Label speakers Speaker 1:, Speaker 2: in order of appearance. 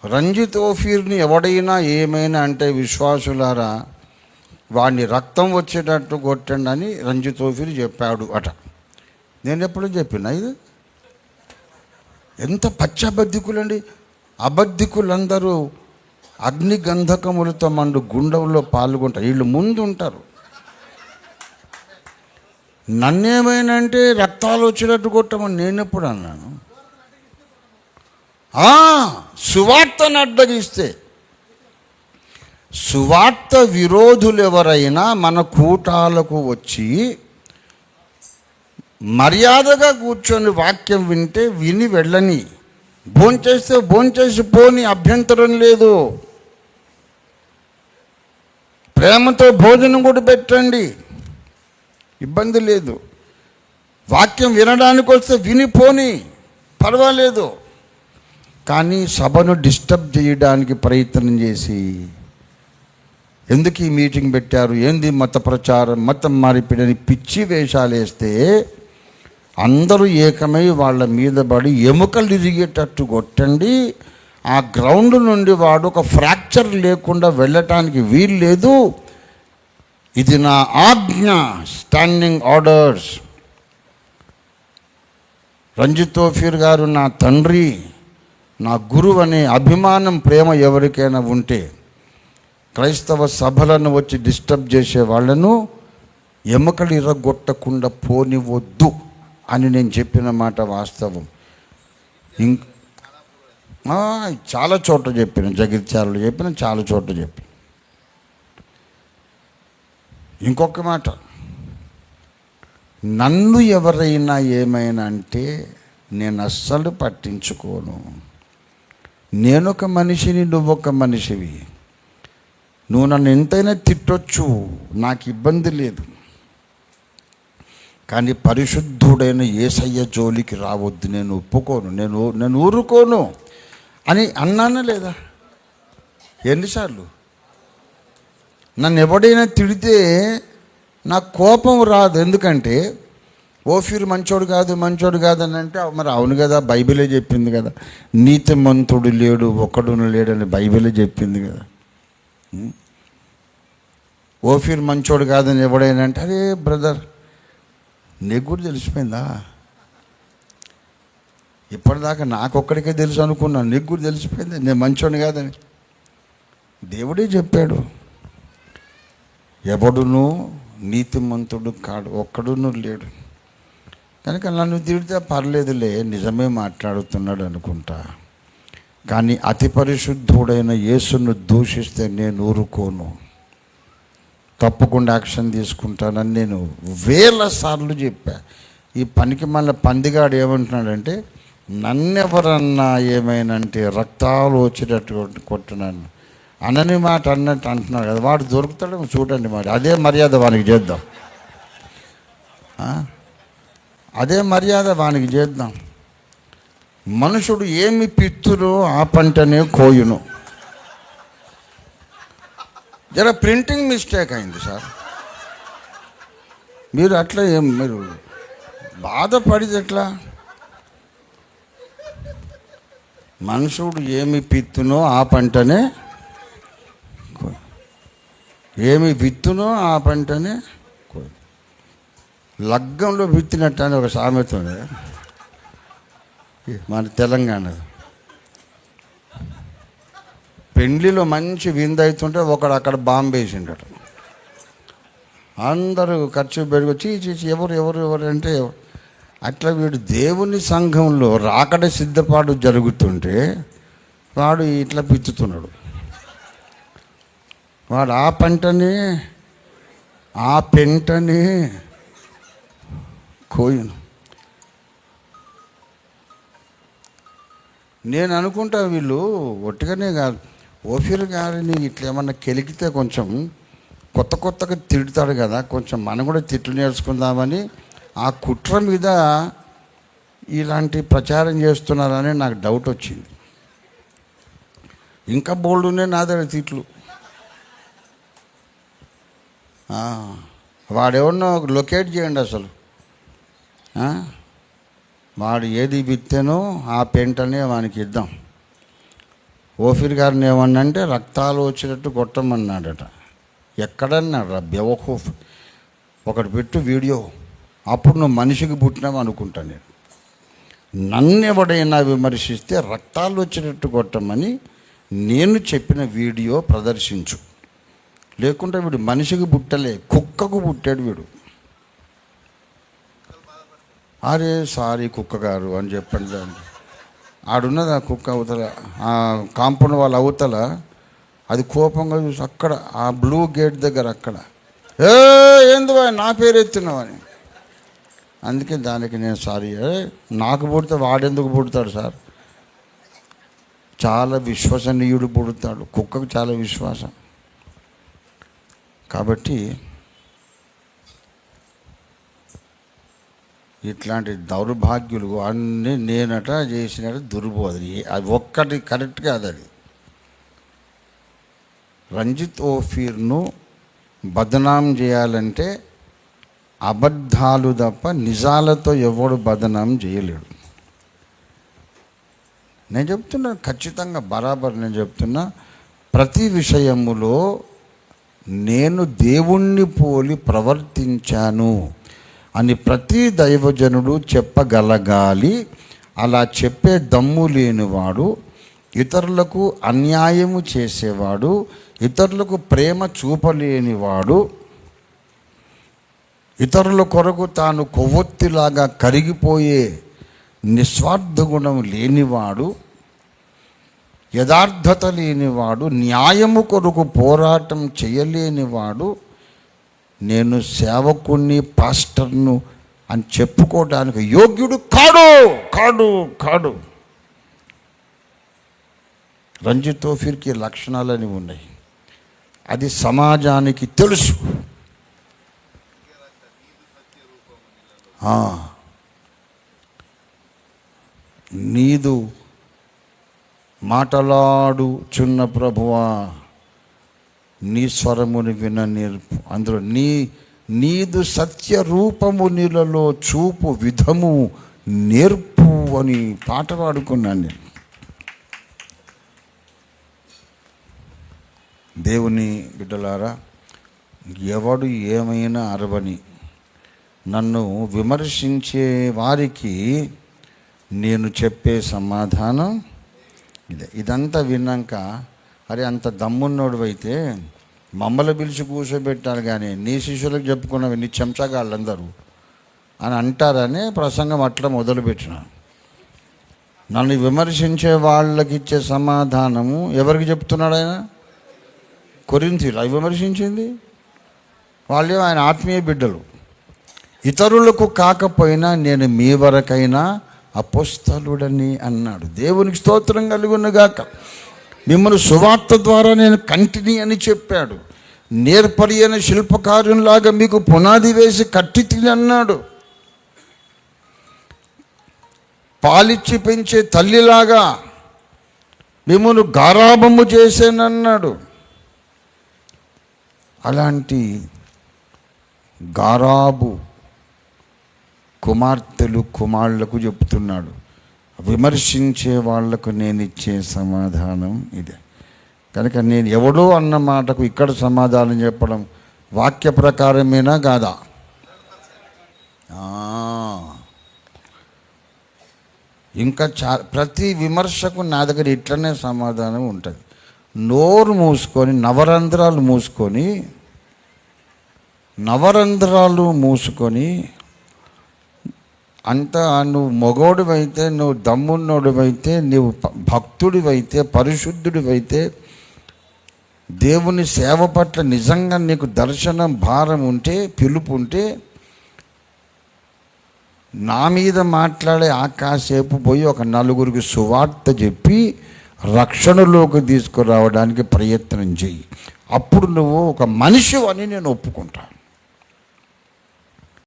Speaker 1: రంజిత్ ఓఫీర్ని ఎవడైనా ఏమైనా అంటే విశ్వాసులారా వాడిని రక్తం వచ్చేటట్టు కొట్టండి అని రంజిత్ ఓఫీర్ చెప్పాడు అట. నేను ఎప్పుడు చెప్పినా ఇది? ఎంత పచ్చి అబద్ధికులండి! అబద్ధికులందరూ అగ్నిగంధకములతో మండు గుండంలో పాల్గొంటారు. వీళ్ళు ముందు ఉంటారు. నన్నేమైనా అంటే రక్తాలు వచ్చేటట్టు కొట్టమని నేను ఎప్పుడు అన్నాను? సువార్తను అడ్డగిస్తే, సువార్త విరోధులు ఎవరైనా మన కూటాలకు వచ్చి మర్యాదగా కూర్చొని వాక్యం వింటే విని వెళ్ళని, భోంచేస్తే భోంచేసి పోని, అభ్యంతరం లేదు. ప్రేమతో భోజనం కూడా పెట్టండి, ఇబ్బంది లేదు. వాక్యం వినడానికి వస్తే వినిపోని, పర్వాలేదు. కానీ సభను డిస్టర్బ్ చేయడానికి ప్రయత్నం చేసి, ఎందుకు ఈ మీటింగ్ పెట్టారు, ఏంది మత ప్రచారం, మతం మారిపోయిన పిచ్చి వేషాలు వేస్తే అందరూ ఏకమై వాళ్ళ మీద పడి ఎముకలు ఇరిగేటట్టు కొట్టండి. ఆ గ్రౌండ్ నుండి వాడు ఒక ఫ్రాక్చర్ లేకుండా వెళ్ళటానికి వీలు లేదు. ఇది నా ఆజ్ఞ, స్టాండింగ్ ఆర్డర్స్. రంజిత్ ఓఫీర్ గారు నా తండ్రి, నా గురువు అనే అభిమానం, ప్రేమ ఎవరికైనా ఉంటే క్రైస్తవ సభలను వచ్చి డిస్టర్బ్ చేసే వాళ్ళను ఎముకలు ఇరగొట్టకుండా పోనివద్దు అని నేను చెప్పిన మాట వాస్తవం. చాలా చోట్ల చెప్పిన, జగిత్యాలలో చెప్పిన, చాలా చోట్ల చెప్పిన. ఇంకొక మాట, నన్ను ఎవరైనా ఏమైనా అంటే నేను అస్సలు పట్టించుకోను. నేనొక మనిషిని, నువ్వొక మనిషివి. నువ్వు నన్ను ఎంతైనా తిట్టొచ్చు, నాకు ఇబ్బంది లేదు. కానీ పరిశుద్ధుడైన యేసయ్య జోలికి రావద్దు, నేను ఒప్పుకోను, నేను ఊరుకోను అని అన్నానా లేదా? ఎన్నిసార్లు? నన్ను ఎవడైనా తిడితే నాకు కోపం రాదు. ఎందుకంటే ఓఫీర్ మంచోడు కాదు అని అంటే, మరి అవును కదా, బైబిలే చెప్పింది కదా, నీతిమంతుడు లేడు ఒక్కడును లేడని బైబిలే చెప్పింది కదా. ఓఫీర్ మంచోడు కాదని ఎవడైనా అంటే, అరే బ్రదర్, నీకు కూడా తెలిసిపోయిందా? ఇప్పటిదాకా నాకొక్కడికే తెలుసు అనుకున్నాను, నీకు కూడా తెలిసిపోయింది నేను మంచోడు కాదని. దేవుడే చెప్పాడు, ఎవడును నీతిమంతుడు కాడు, ఒక్కడును లేడు. కనుక నన్ను తిడితే పర్లేదులే, నిజమే మాట్లాడుతున్నాడు అనుకుంటా. కానీ అతి పరిశుద్ధుడైన యేసును దూషిస్తే నేను ఊరుకోను, తప్పకుండా యాక్షన్ తీసుకుంటానని నేను వేల సార్లు చెప్పా. ఈ పనికి మళ్ళీ పందిగాడు ఏమంటున్నాడంటే, నన్నెవరన్నా ఏమైనా అంటే రక్తాలు వచ్చేటట్టు కొట్టినాను అనని మాట అన్నట్టు అంటున్నాడు కదా. వాడు దొరుకుతాడేమో చూడండి, మరి అదే మర్యాద వానికి చేద్దాం, అదే మర్యాద వానికి చేద్దాం. మనుషుడు ఏమి పిత్తురో ఆ పంటనే కోయును. జర ప్రింటింగ్ మిస్టేక్ అయింది సార్, మీరు అట్లా మీరు బాధపడితే ఎట్లా? మనుషుడు ఏమి పిత్తునో ఆ పంటనే, ఏమి విత్తునో ఆ పంటనే లగ్గంలో విత్తినట్టు అని ఒక సామెత ఉంది మన తెలంగాణ. పెండ్లిలో మంచి విందు అవుతుంటే ఒకడు అక్కడ బాంబు వేసిండట. అందరూ ఖర్చు పెరిగి చీచి ఎవరు అంటే, అట్లా వీడు దేవుని సంఘంలో రాకడ సిద్ధపాటు జరుగుతుంటే వాడు ఇట్లా పిచ్చుతున్నాడు. వాడు ఆ పంటని, ఆ పెంటని కోయను. నేను అనుకుంటా వీళ్ళు ఒట్టిగానే కాదు, ఓఫీర్ గారిని ఇట్లా ఏమన్నా కెలికితే కొంచెం కొత్తగా తిడతాడు కదా, కొంచెం మనం కూడా తిట్లు నేర్చుకుందామని ఆ కుట్ర మీద ఇలాంటి ప్రచారం చేస్తున్నారని నాకు డౌట్ వచ్చింది. ఇంకా బోల్డ్నే నా దగ్గర తిట్లు. వాడెవరినో లొకేట్ చేయండి, అసలు వాడు ఏది విత్తెనో ఆ పెంటనే వానికి ఇద్దాం. ఓఫీర్ గారిని ఏమన్నంటే రక్తాలు వచ్చినట్టు కొట్టమన్నాడట. ఎక్కడన్నాడు రా బెవకూఫ్, ఒకటి పెట్టు వీడియో, అప్పుడు నువ్వు మనిషికి పుట్టినావు అనుకుంటా. నన్ను ఎవడైనా విమర్శిస్తే రక్తాలు వచ్చినట్టు కొట్టమని నేను చెప్పిన వీడియో ప్రదర్శించు, లేకుంటే వీడు మనిషికి పుట్టలే, కుక్కకు పుట్టాడు వీడు. అరే సారీ కుక్క గారు అని చెప్పండి. దానికి ఆడున్నది ఆ కుక్క అవతల, ఆ కాంపౌండ్ వాళ్ళ అవతల, అది కోపంగా చూసి అక్కడ ఆ బ్లూ గేట్ దగ్గర అక్కడ ఏంది నా పేరు ఎత్తున్నావని. అందుకే దానికి నేను సారీ, నాకు పుడితే వాడెందుకు పుడతాడు సార్, చాలా విశ్వసనీయుడు పుడతాడు, కుక్కకు చాలా విశ్వాసం. కాబట్టి ఇట్లాంటి దౌర్భాగ్యులు అన్నీ నేనట చేసినట్టు దుర్బోధన, అది ఒక్కటి కరెక్ట్ కాదు. అది రంజిత్ ఓఫీర్ను బదనాం చేయాలంటే అబద్ధాలు తప్ప నిజాలతో ఎవడు బదనాం చేయలేడు. నేను చెప్తున్నా ఖచ్చితంగా బరాబర్, నేను చెప్తున్నా ప్రతి విషయములో నేను దేవుణ్ణి పోలి ప్రవర్తించాను అని ప్రతి దైవజనుడు చెప్పగలగాలి. అలా చెప్పే దమ్ము లేనివాడు, ఇతరులకు అన్యాయము చేసేవాడు, ఇతరులకు ప్రేమ చూపలేనివాడు, ఇతరుల కొరకు తాను కొవ్వొత్తిలాగా కరిగిపోయే నిస్వార్థ గుణం లేనివాడు, యథార్థత లేనివాడు, న్యాయము కొరకు పోరాటం చేయలేనివాడు నేను సేవకుణ్ణి, పాస్టర్ను అని చెప్పుకోవడానికి యోగ్యుడు కాడు కాడు కాడు. రంజిత్ ఓఫీర్కి లక్షణాలని ఉన్నాయి, అది సమాజానికి తెలుసు. నీదు మాటలాడుచున్న ప్రభువా నీ స్వరముని విన నేర్పు, అందులో నీదు సత్య రూపము నీళ్ళలో చూపు విధము నేర్పు అని పాట పాడుకున్నాను నేను. దేవుని బిడ్డలారా, ఎవడు ఏమైనా అరవని, నన్ను విమర్శించే వారికి నేను చెప్పే సమాధానం ఇదే. ఇదంతా విన్నాక అరే అంత దమ్మున్నోడు అయితే మమ్మల్ని పిలిచి కూర్చోబెట్టాలి కానీ నీ శిష్యులకు చెప్పుకున్నవి నీ చెంచగాళ్ళందరూ అని అంటారని ప్రసంగం అట్లా మొదలుపెట్టిన. నన్ను విమర్శించే వాళ్ళకి ఇచ్చే సమాధానము ఎవరికి చెప్తున్నాడు ఆయన? కొరింథీయులు అవి విమర్శించింది వాళ్ళు ఆయన ఆత్మీయ బిడ్డలు. ఇతరులకు కాకపోయినా నేను మీ వరకైనా అపోస్తలుడని అన్నాడు. దేవునికి స్తోత్రం కలుగునుగాక. మిమ్మల్ని సువార్త ద్వారా నేను కంటిని అని చెప్పాడు. నేర్పరి అయిన శిల్పకార్యంలాగా మీకు పునాది వేసి కట్టి తిని అన్నాడు. పాలిచ్చి పెంచే తల్లిలాగా మిమ్మల్ని గారాబము చేసేనన్నాడు. అలాంటి గారాబు కుమార్తెలు కుమారులకు చెప్తున్నాడు. విమర్శించే వాళ్లకు నేను ఇచ్చే సమాధానం ఇదే. కనుక నేను ఎవడో అన్న మాటకు ఇక్కడ సమాధానం చెప్పడం వాక్య ప్రకారమేనా కాదా? ఇంకా ప్రతి విమర్శకు నా దగ్గర ఇట్లనే సమాధానం ఉంటుంది. నోరు మూసుకొని నవరంధ్రాలు మూసుకొని అంతా నువ్వు మగోడివైతే, నువ్వు దమ్మున్నోడివైతే, నువ్వు భక్తుడివైతే, పరిశుద్ధుడివైతే, దేవుని సేవ పట్ల నిజంగా నీకు దర్శనం భారం ఉంటే, పిలుపు ఉంటే, నా మీద మాట్లాడే కాసేపు పోయి ఒక నలుగురికి సువార్త చెప్పి రక్షణలోకి తీసుకురావడానికి ప్రయత్నం చెయ్యి. అప్పుడు నువ్వు ఒక మనిషి అని నేను ఒప్పుకుంటాను.